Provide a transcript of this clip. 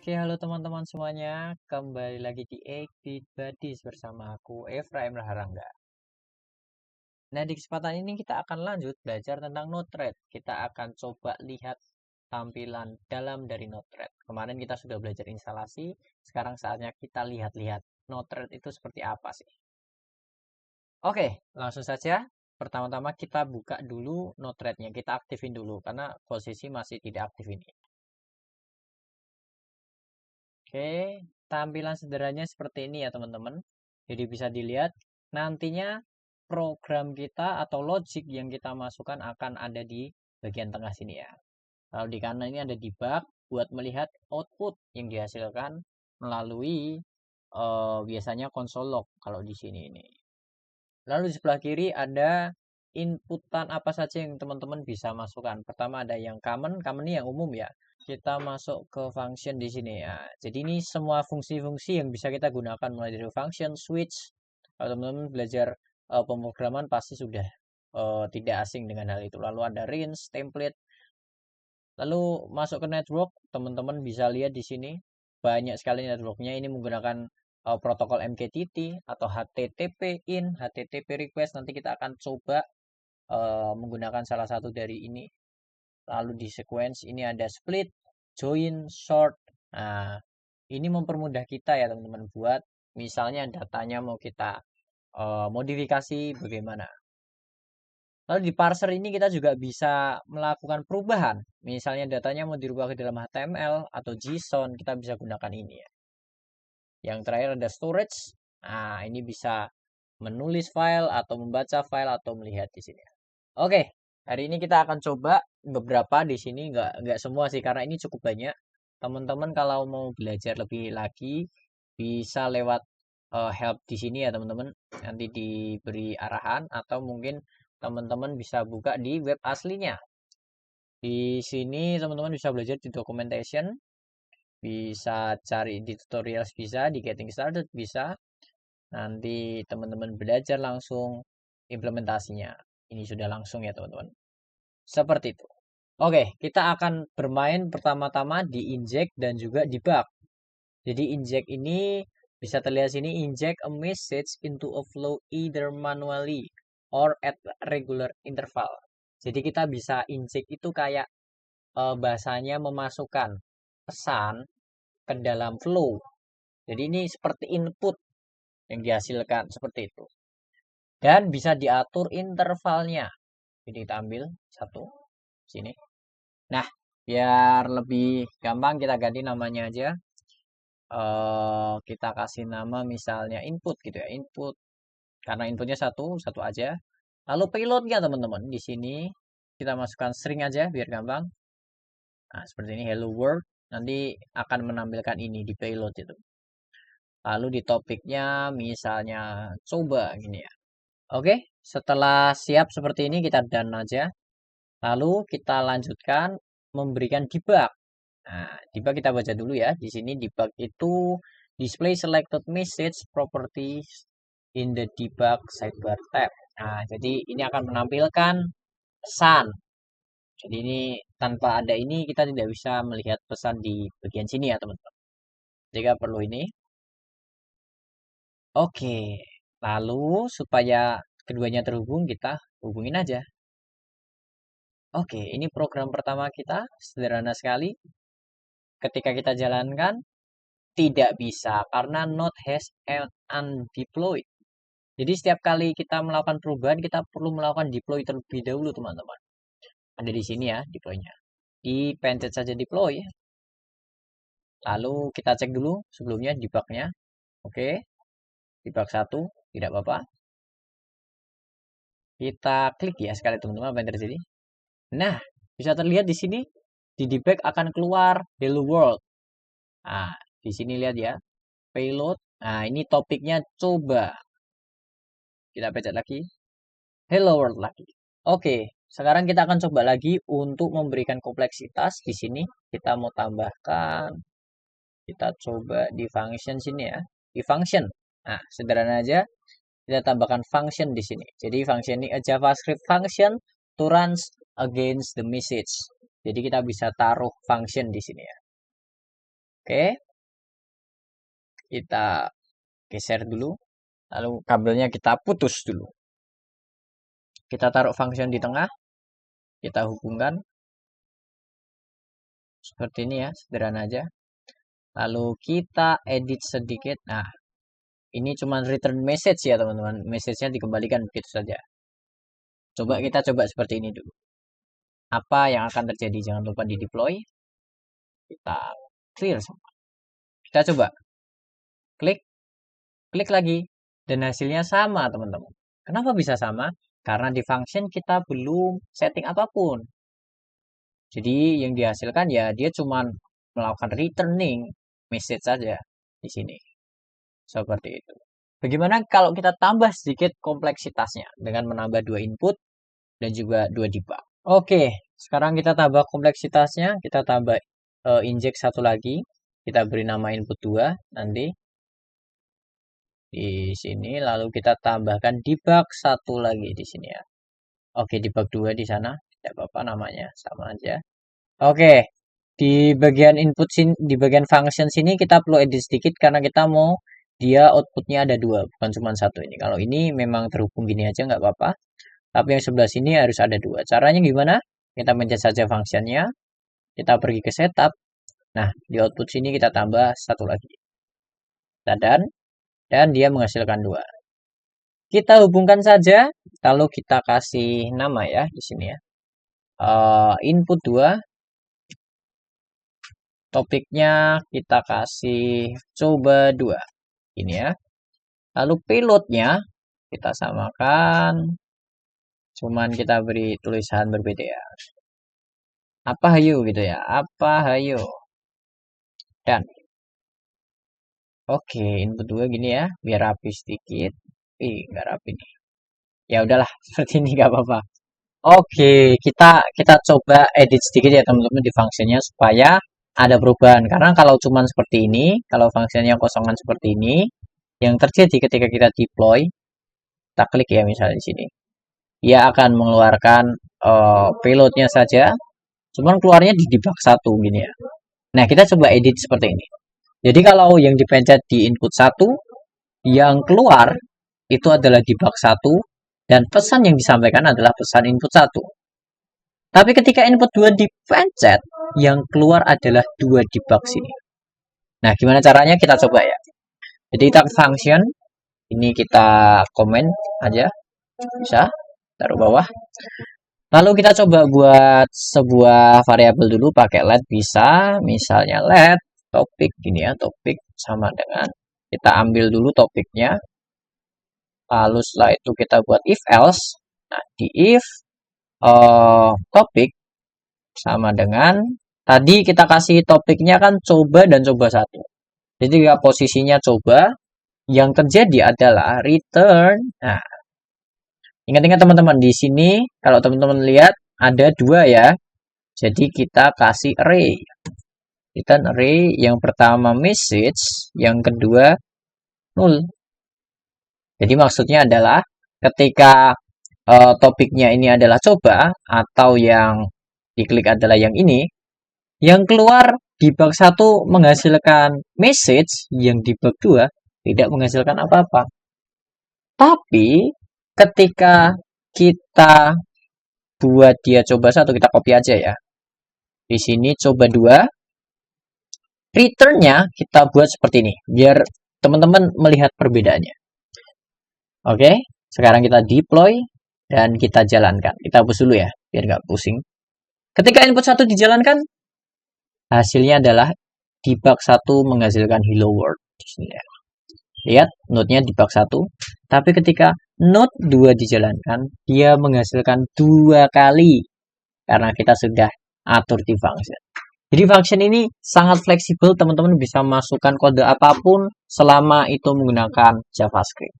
Oke, halo teman-teman semuanya. Kembali lagi di 8-Bit Buddies bersama aku, Efraim Raharangga. Nah, di kesempatan ini kita akan lanjut belajar tentang Node-RED. Kita akan coba lihat tampilan dalam dari Node-RED. Kemarin kita sudah belajar instalasi, sekarang saatnya kita lihat-lihat Node-RED itu seperti apa sih. Oke, langsung saja. Pertama-tama kita buka dulu Node-RED-nya. Kita aktifin dulu, karena posisi masih tidak aktif ini. Oke, tampilan sederhananya seperti ini ya teman-teman. Jadi bisa dilihat nantinya program kita atau logic yang kita masukkan akan ada di bagian tengah sini ya. Lalu di kanan ini ada debug buat melihat output yang dihasilkan melalui biasanya konsol log kalau di sini ini. Lalu di sebelah kiri ada inputan apa saja yang teman-teman bisa masukkan. Pertama ada yang common ini yang umum ya. Kita masuk ke function di sini ya. Jadi ini semua fungsi-fungsi yang bisa kita gunakan mulai dari function, switch. Kalau teman-teman belajar pemrograman pasti sudah tidak asing dengan hal itu. Lalu ada range, template. Lalu masuk ke network, teman-teman bisa lihat di sini banyak sekali networknya. Ini menggunakan protokol MQTT atau HTTP in, HTTP request. Nanti kita akan coba menggunakan salah satu dari ini. Lalu di sequence ini ada split, join, sort. Nah, ini mempermudah kita ya teman-teman buat misalnya datanya mau kita modifikasi bagaimana. Lalu di parser ini kita juga bisa melakukan perubahan. Misalnya datanya mau dirubah ke dalam HTML atau JSON, kita bisa gunakan ini ya. Yang terakhir ada storage. Nah, ini bisa menulis file atau membaca file atau melihat di sini. Oke, hari ini kita akan coba beberapa di sini, nggak semua sih karena ini cukup banyak. Teman-teman kalau mau belajar lebih lagi bisa lewat help di sini ya teman-teman. Nanti diberi arahan atau mungkin teman-teman bisa buka di web aslinya. Di sini teman-teman bisa belajar di documentation, bisa cari di tutorials, bisa di getting started, bisa. Nanti teman-teman belajar langsung implementasinya. Ini sudah langsung ya teman-teman. Seperti itu. Oke, kita akan bermain pertama-tama di inject dan juga debug. Jadi inject ini bisa terlihat sini, inject a message into a flow either manually or at regular interval. Jadi kita bisa inject itu kayak bahasanya memasukkan pesan ke dalam flow. Jadi ini seperti input yang dihasilkan seperti itu. Dan bisa diatur intervalnya. Jadi kita ambil satu sini. Nah, biar lebih gampang kita ganti namanya aja. Kita kasih nama misalnya input gitu ya, input. Karena inputnya satu, satu aja. Lalu payloadnya teman-teman di sini kita masukkan string aja biar gampang. Nah, seperti ini hello world. Nanti akan menampilkan ini di payload itu. Lalu di topiknya misalnya coba gini ya. Oke, setelah siap seperti ini kita done aja. Lalu kita lanjutkan memberikan debug. Nah, debug kita baca dulu ya. Di sini debug itu display selected message properties in the debug sidebar tab. Nah, jadi ini akan menampilkan pesan. Jadi ini tanpa ada ini kita tidak bisa melihat pesan di bagian sini ya teman-teman. Jika perlu ini. Oke. Lalu supaya keduanya terhubung kita hubungin aja. Oke, ini program pertama kita sederhana sekali. Ketika kita jalankan tidak bisa karena not has an undeployed. Jadi setiap kali kita melakukan perubahan kita perlu melakukan deploy terlebih dahulu teman-teman. Ada di sini ya deploynya. Dipencet saja deploy. Lalu kita cek dulu sebelumnya debugnya. Oke, debug 1 tidak apa-apa. Kita klik ya sekali teman-teman apa yang terjadi. Nah, bisa terlihat di sini di debug akan keluar hello world. Nah, di sini lihat ya payload. Nah, ini topiknya coba. Kita pencet lagi. Hello world lagi. Oke, sekarang kita akan coba lagi untuk memberikan kompleksitas. Di sini kita mau tambahkan. Kita coba di function sini ya. Di function. Nah, sederhana aja. Kita tambahkan function di sini. Jadi function ini a JavaScript function to runs against the message. Jadi kita bisa taruh function di sini ya. Oke, kita geser dulu. Lalu kabelnya kita putus dulu. Kita taruh function di tengah. Kita hubungkan. Seperti ini ya, sederhana aja. Lalu kita edit sedikit. Nah, ini cuma return message ya teman-teman. Message-nya dikembalikan begitu saja. Kita coba seperti ini dulu. Apa yang akan terjadi? Jangan lupa di deploy. Kita clear semua. Kita coba. Klik lagi. Dan hasilnya sama teman-teman. Kenapa bisa sama? Karena di function kita belum setting apapun. Jadi yang dihasilkan ya dia cuma melakukan returning message saja di sini. Seperti itu. Bagaimana kalau kita tambah sedikit kompleksitasnya dengan menambah 2 input dan juga 2 debug. Oke, sekarang kita tambah kompleksitasnya, kita tambah inject satu lagi. Kita beri nama input 2 nanti di sini, lalu kita tambahkan debug satu lagi di sini ya. Oke, debug 2 di sana, tidak apa-apa namanya, sama aja. Oke, di bagian input sini, di bagian function sini kita perlu edit sedikit karena kita mau dia outputnya ada 2, bukan cuma 1 ini. Kalau ini memang terhubung gini aja nggak apa-apa. Tapi yang sebelah sini harus ada 2. Caranya gimana? Kita pencet saja functionnya. Kita pergi ke setup. Nah, di output sini kita tambah satu lagi. Dan dia menghasilkan 2. Kita hubungkan saja. Lalu kita kasih nama ya di sini ya. Input 2. Topiknya kita kasih coba 2. Ini ya. Lalu payloadnya kita samakan. Cuman kita beri tulisan berbeda ya. Apa hayo gitu ya. Apa hayo. Dan oke, input 2 gini ya, biar rapi sedikit. Nggak rapi nih. Ya udahlah, seperti ini nggak apa-apa. Oke, kita coba edit sedikit ya teman-teman di fungsinya supaya ada perubahan. Karena kalau cuman seperti ini, kalau fungsinya kosongan seperti ini, yang terjadi ketika kita deploy, kita klik ya misalnya di sini, dia akan mengeluarkan payloadnya saja, cuman keluarnya di debug 1 gini ya. Nah, kita coba edit seperti ini. Jadi kalau yang dipencet di input 1, yang keluar itu adalah debug 1, dan pesan yang disampaikan adalah pesan input 1. Tapi ketika input 2 dipencet, yang keluar adalah 2 debug sini. Nah, gimana caranya? Kita coba ya. Jadi kita function, ini kita komen aja, bisa, taruh bawah. Lalu kita coba buat sebuah variabel dulu pakai let bisa, misalnya let topik gini ya, topik sama dengan kita ambil dulu topiknya. Lalu setelah itu kita buat if else. Nah, di if topik sama dengan tadi kita kasih topiknya kan coba dan coba 1. Jadi posisinya coba, yang terjadi adalah return. Nah, ingat-ingat teman-teman di sini kalau teman-teman lihat ada 2 ya. Jadi kita kasih array. Return array yang pertama message, yang kedua null. Jadi maksudnya adalah ketika topiknya ini adalah coba atau yang diklik adalah yang ini, yang keluar debug 1 menghasilkan message, yang debug 2 tidak menghasilkan apa-apa. Tapi ketika kita buat dia coba 1, kita copy aja ya. Di sini coba 2, return-nya kita buat seperti ini biar teman-teman melihat perbedaannya. Oke, sekarang kita deploy dan kita jalankan. Kita hapus dulu ya, biar nggak pusing. Ketika input 1 dijalankan, hasilnya adalah debug 1 menghasilkan hello world. Lihat, node-nya debug 1. Tapi ketika node 2 dijalankan, dia menghasilkan 2 kali. Karena kita sudah atur di function. Jadi function ini sangat fleksibel, teman-teman bisa masukkan kode apapun selama itu menggunakan JavaScript.